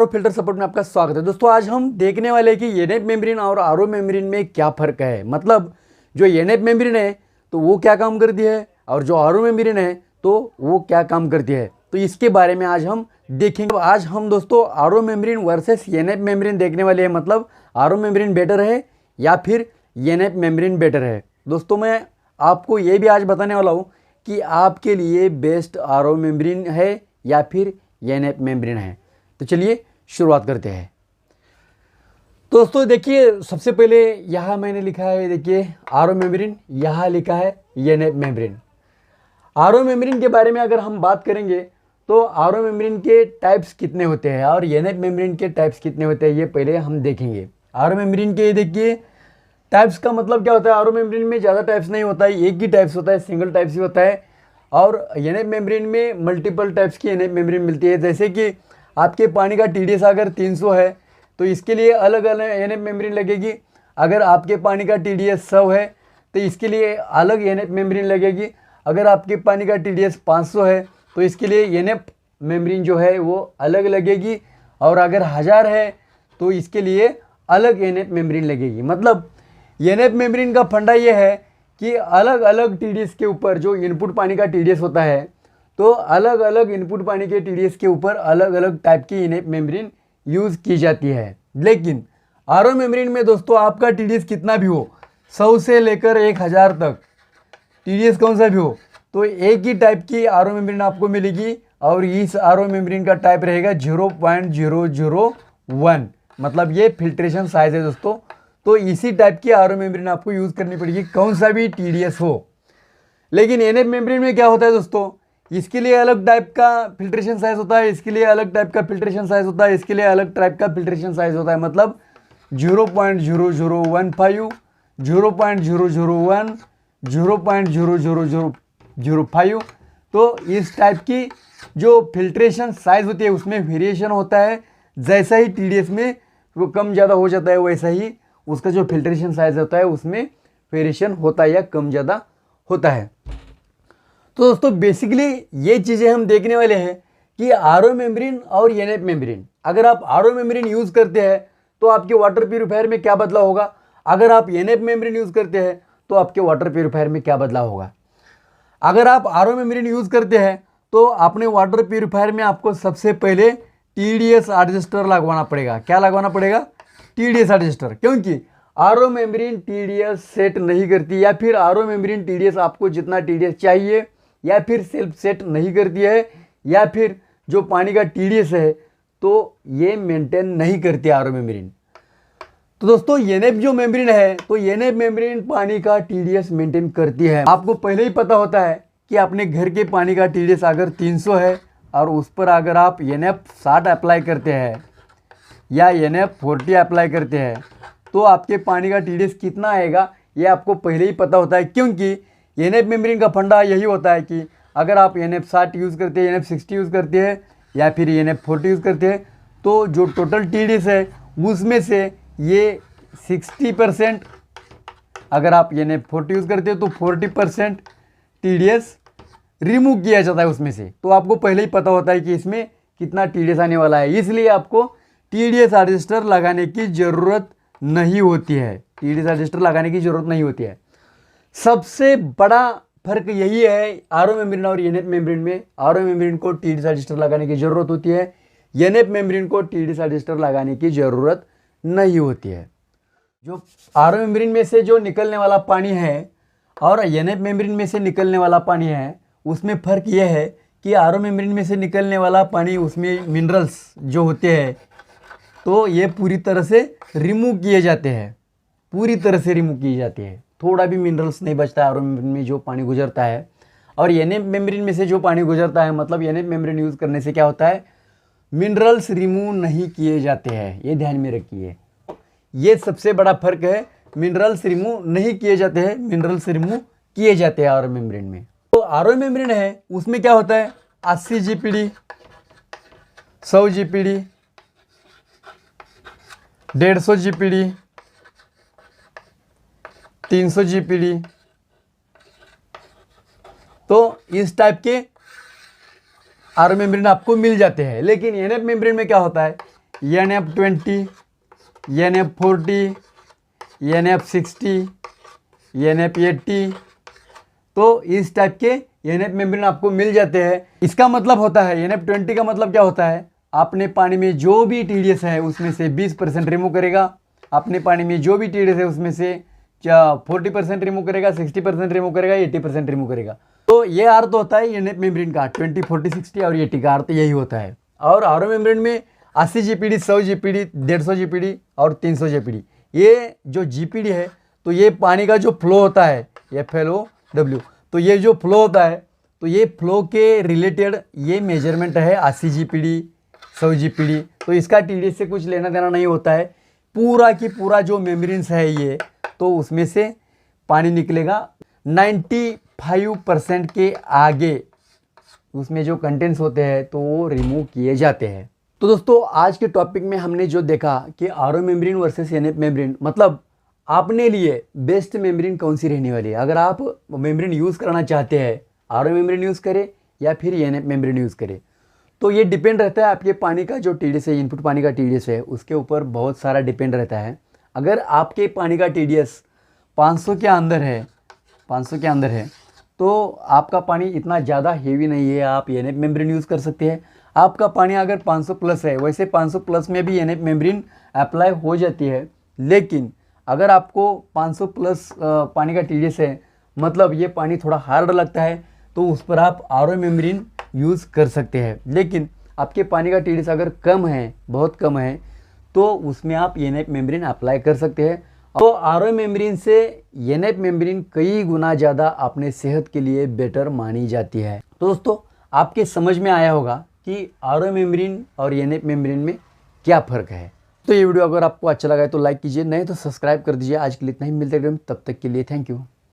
RO filter support में आपका स्वागत है। दोस्तों आज हम देखने वाले हैं कि एनएफ मेम्ब्रेन और आरओ मेम्ब्रेन में क्या फ़र्क है। मतलब जो एनएफ मेम्ब्रेन है तो वो क्या काम करती है और जो आरओ मेम्ब्रेन है तो वो क्या काम करती है, तो इसके बारे में आज हम देखेंगे। आज हम दोस्तों RO membrane versus NF membrane देखने वाले हैं। मतलब आरओ मेम्ब्रेन बेटर है या फिर एनएफ मेम्ब्रेन बेटर है। दोस्तों मैं आपको ये भी आज बताने वाला हूँ कि आपके लिए बेस्ट आरओ मेम्ब्रेन है या फिर एनएफ मेम्ब्रेन है। तो चलिए शुरुआत करते हैं। दोस्तों देखिए, सबसे पहले यहाँ मैंने लिखा है, देखिए आरओ मेम्ब्रेन, यहाँ लिखा है एनएफ मेम्ब्रेन। आरओ मेम्ब्रेन के बारे में अगर हम बात करेंगे तो आरओ मेम्ब्रेन के टाइप्स कितने होते हैं और एनएफ मेम्ब्रेन के टाइप्स कितने होते हैं ये पहले हम देखेंगे। आरओ मेम्ब्रेन के देखिए टाइप्स का मतलब क्या होता है। आरओ मेम्ब्रेन में ज़्यादा टाइप्स नहीं होता है, एक ही टाइप्स होता है, सिंगल टाइप्स ही होता है। और एनएफ मेम्ब्रेन में मल्टीपल टाइप्स की एनएफ मेम्ब्रेन मिलती है। जैसे कि आपके पानी का टीडीएस अगर 300 है तो इसके लिए अलग अलग एनएफ मेम्ब्रेन लगेगी। अगर आपके पानी का टीडीएस 100 है तो इसके लिए अलग एनएफ मेम्ब्रेन लगेगी। अगर आपके पानी का टीडीएस 500 है तो इसके लिए एनएफ मेम्ब्रेन जो है वो अलग लगेगी। और अगर 1000 है तो इसके लिए अलग एनएफ मेम्ब्रेन लगेगी। मतलब एनएफ मेम्ब्रेन का फंडा ये है कि अलग अलग टीडीएस के ऊपर जो इनपुट पानी का टीडीएस होता है तो अलग अलग इनपुट पानी के टीडीएस के ऊपर अलग अलग टाइप की एनएफ मेम्ब्रेन यूज़ की जाती है। लेकिन आरओ मेम्ब्रेन में दोस्तों आपका टीडीएस कितना भी हो, 100 से लेकर 1000 तक टीडीएस कौन सा भी हो, तो एक ही टाइप की आरओ मेम्ब्रेन आपको मिलेगी। और इस आरओ मेम्ब्रेन का टाइप रहेगा 0.001। मतलब ये फिल्ट्रेशन साइज है दोस्तों। तो इसी टाइप की आरओ मेम्ब्रेन आपको यूज़ करनी पड़ेगी, कौन सा भी टीडीएस हो। लेकिन एनएफ मेम्ब्रेन में क्या होता है दोस्तों, इसके लिए अलग टाइप का फिल्ट्रेशन साइज होता है, इसके लिए अलग टाइप का फिल्ट्रेशन साइज होता है, इसके लिए अलग टाइप का फिल्ट्रेशन साइज होता है। मतलब 0.0015, 0.001, 0.00005। तो इस टाइप की जो फिल्ट्रेशन साइज होती है उसमें वेरिएशन होता है। जैसा ही टीडीएस में वो कम ज़्यादा हो जाता है वैसा ही उसका जो फिल्ट्रेशन साइज होता है उसमें वेरिएशन होता है या कम ज़्यादा होता है। तो दोस्तों बेसिकली ये चीज़ें हम देखने वाले हैं कि आरओ मेम्ब्रेन और एनएफ मेम्ब्रेन। अगर आप आरओ मेम्ब्रेन यूज़ करते हैं तो आपके वाटर प्यूरीफायर में क्या बदलाव होगा, अगर आप एनएफ मेम्ब्रेन यूज़ करते हैं तो आपके वाटर प्यूरीफायर में क्या बदलाव होगा। अगर आप आरओ मेम्ब्रेन यूज़ करते हैं तो अपने वाटर प्यूरीफायर में आपको सबसे पहले टीडीएस एडजस्टर लगवाना पड़ेगा। क्या लगवाना पड़ेगा? TDS adjuster. क्योंकि आरओ मेम्ब्रेन टीडीएस सेट नहीं करती, या फिर आरओ मेम्ब्रेन टीडीएस आपको जितना टीडीएस चाहिए या फिर सेल्फ सेट नहीं करती है, या फिर जो पानी का टीडीएस है तो ये मेंटेन नहीं करती आरओ मेम्ब्रेन। तो दोस्तों एनएफ जो मेम्ब्रेन है तो एनएफ मेम्ब्रेन पानी का टीडीएस मेंटेन करती है। आपको पहले ही पता होता है कि अपने घर के पानी का टीडीएस अगर 300 है और उस पर अगर आप एनएफ 60 अप्लाई करते हैं या एनएफ 40 अप्लाई करते हैं तो आपके पानी का टीडीएस कितना आएगा ये आपको पहले ही पता होता है। क्योंकि एनएफ मेम्ब्रेन का फंडा यही होता है कि अगर आप एनएफ 60 यूज़ करते हैं, एनएफ 60 यूज़ करते हैं या फिर एनएफ 40 यूज़ करते हैं तो जो टोटल टीडीएस है उसमें से ये 60%, अगर आप एनएफ 40 यूज़ करते हैं तो 40% टीडीएस रिमूव किया जाता है उसमें से। तो आपको पहले ही पता होता है कि इसमें कितना टीडीएस आने वाला है, इसलिए आपको टीडीएस एडजस्टर लगाने की ज़रूरत नहीं होती है। टीडीएस एडजस्टर लगाने की ज़रूरत नहीं होती है। सबसे बड़ा फर्क यही है आरओ मेम्ब्रेन और एनएफ मेम्ब्रेन में। आरओ मेम्ब्रेन को टीडीएस एडजस्टर लगाने की ज़रूरत होती है, एनएफ मेम्ब्रेन को टीडीएस एडजस्टर लगाने की ज़रूरत नहीं होती है। जो आरओ मेम्ब्रेन में से जो निकलने वाला पानी है और एनएफ मेम्ब्रेन में से निकलने वाला पानी है उसमें फ़र्क यह है कि आरओ मेम्ब्रेन में से निकलने वाला पानी उसमें मिनरल्स जो होते हैं तो ये पूरी तरह से रिमूव किए जाते हैं, पूरी तरह से रिमूव किए जाते हैं। थोड़ा भी मिनरल्स नहीं बचता है आरओ मेम्ब्रेन में जो पानी गुजरता है। और एनएफ मेम्ब्रेन में से जो पानी गुजरता है, मतलब एनएफ मेम्ब्रेन यूज़ करने से क्या होता है, मिनरल्स रिमूव नहीं किए जाते हैं। ये ध्यान में रखिए, ये सबसे बड़ा फर्क है। मिनरल्स रिमूव नहीं किए जाते हैं, मिनरल्स रिमूव किए जाते हैं आरओ मेम्ब्रेन में। तो आरओ मेम्ब्रेन है उसमें क्या होता है, 80 जीपीडी, 100 जीपीडी, 150 जीपीडी, 300 जीपीडी। तो इस टाइप के आरओ मेम्ब्रेन आपको मिल जाते हैं। लेकिन एनएफ मेम्ब्रेन में क्या होता है, NF20, NF40, NF60, NF80, तो इस टाइप के NF मेम्ब्रेन आपको मिल जाते हैं। इसका मतलब होता है NF20 का मतलब क्या होता है, आपने पानी में जो भी TDS है उसमें से 20% रिमूव करेगा, आपने पानी में जो भी TDS है उसमें से 40% रिमूव करेगा, 60% रिमूव करेगा, 80% रिमूव करेगा। तो ये अर्थ होता है NF मेम्ब्रेन का 20, 40, 60 और 80 का अर्थ यही होता है। और RO मेम्ब्रेन में 80 GPD, 100 GPD, 150 GPD और 300 GPD, ये जो GPD है तो ये पानी का जो फ्लो होता है FLOW, तो ये जो फ्लो होता है तो ये फ्लो के रिलेटेड ये मेजरमेंट है 80 GPD, 100 GPD। तो इसका TDS से कुछ लेना देना नहीं होता है। पूरा की पूरा जो मेम्ब्रेन्स है ये, तो उसमें से पानी निकलेगा 95% के आगे उसमें जो कंटेंट्स होते हैं तो वो रिमूव किए जाते हैं। तो दोस्तों आज के टॉपिक में हमने जो देखा कि RO membrane versus NF membrane, मतलब आपने लिए बेस्ट मेम्ब्रेन कौन सी रहने वाली है। अगर आप मेम्ब्रेन यूज़ करना चाहते हैं, RO मेम्ब्रेन यूज़ करें या फिर NF मेम्ब्रेन यूज़ करें, तो ये डिपेंड रहता है आपके पानी का जो TDS है, इनपुट पानी का TDS है, उसके ऊपर बहुत सारा डिपेंड रहता है। अगर आपके पानी का TDS 500 के अंदर है, 500 के अंदर है, तो आपका पानी इतना ज़्यादा हेवी नहीं है, आप NF मेम्ब्रेन यूज़ कर सकते हैं। आपका पानी अगर 500 प्लस है, वैसे 500 प्लस में भी NF मेम्ब्रेन अप्लाई हो जाती है, लेकिन अगर आपको 500 प्लस पानी का TDS है, मतलब ये पानी थोड़ा हार्ड लगता है, तो उस पर आप RO मेम्ब्रेन यूज़ कर सकते हैं। लेकिन आपके पानी का TDS अगर कम है, बहुत कम है, तो उसमें आप NF मेम्ब्रेन अप्लाई कर सकते हैं। तो RO मेम्ब्रेन से NF मेम्ब्रेन कई गुना ज़्यादा अपने सेहत के लिए बेटर मानी जाती है। तो दोस्तों आपके समझ में आया होगा कि RO मेम्ब्रेन और NF मेम्ब्रेन में क्या फ़र्क है। तो ये वीडियो अगर आपको अच्छा लगा है तो लाइक कीजिए, नहीं तो सब्सक्राइब कर दीजिए। आज के लिए इतना ही, मिलते हैं तब तक के लिए थैंक यू।